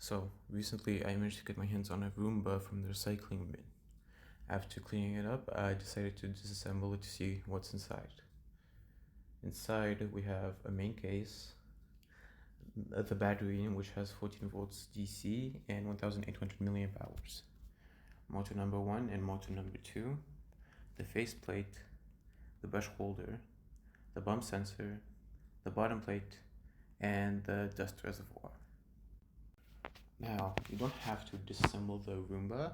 So, recently I managed to get my hands on a Roomba from the recycling bin. After cleaning it up, I decided to disassemble it to see what's inside. Inside we have a main case, the battery which has 14 volts DC and 1800 milliamp hours, motor number 1 and motor number 2, the faceplate, the brush holder, the bump sensor, the bottom plate, and the dust reservoir. Now, you don't have to disassemble the Roomba.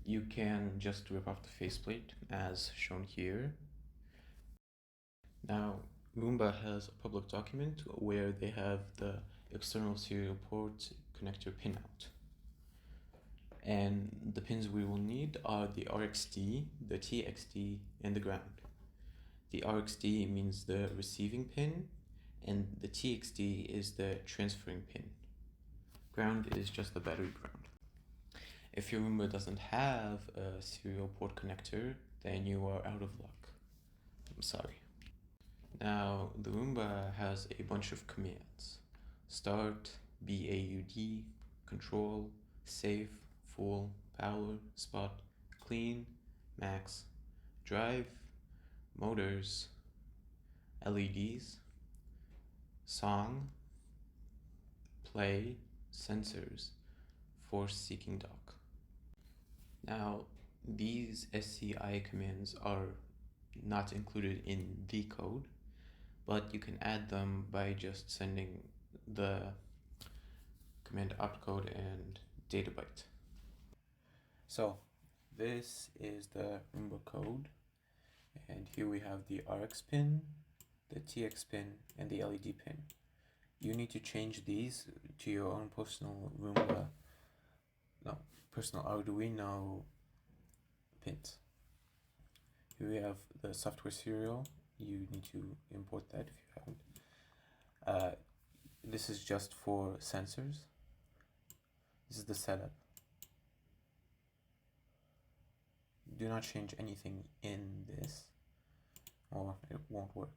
You can just rip off the faceplate as shown here. Now, Roomba has a public document where they have the external serial port connector pin out. And the pins we will need are the RxD, the TXD, and the ground. The RxD means the receiving pin, and the TXD is the transferring pin. Ground is just the battery ground. If your Roomba doesn't have a serial port connector, then you are out of luck. I'm sorry. Now, the Roomba has a bunch of commands. Start, BAUD, control, save, full, power, spot, clean, max, drive, motors, LEDs, song, play, sensors, force seeking dock. Now, these SCI commands are not included in the code, but you can add them by just sending the command opcode and data byte. So this is the Roomba code, and here we have the RX pin, the TX pin, and the LED pin. You need to change these to your own personal Arduino pins. Here we have the software serial. You need to import that if you haven't. This is just for sensors. This is the setup. Do not change anything in this or it won't work.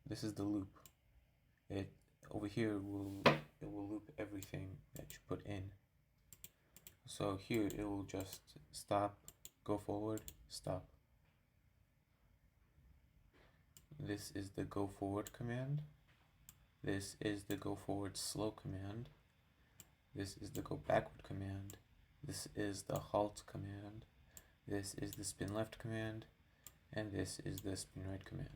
This is the loop. Over here it will loop everything that you put in. So here it will just stop, go forward, stop. This is the go forward command. This is the go forward slow command. This is the go backward command. This is the halt command. This is the spin left command. And this is the spin right command.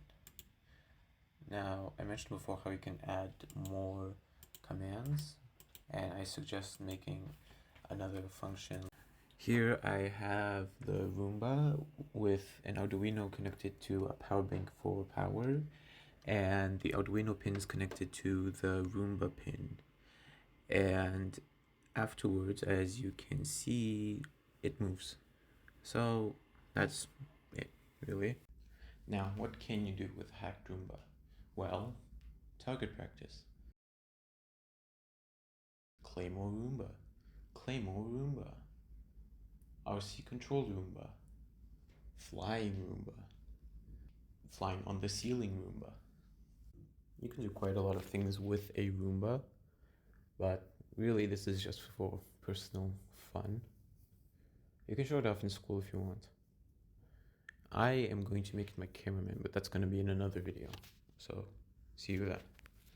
Now, I mentioned before how you can add more commands, and I suggest making another function. Here I have the Roomba with an Arduino connected to a power bank for power, and the Arduino pin is connected to the Roomba pin. And afterwards, as you can see, it moves. So that's it, really. Now, what can you do with a hacked Roomba? Well, target practice. Claymore Roomba, Claymore Roomba, RC controlled Roomba, flying Roomba, flying on the ceiling Roomba. You can do quite a lot of things with a Roomba, but really this is just for personal fun. You can show it off in school if you want. I am going to make it my cameraman, but that's going to be in another video. So, see you then.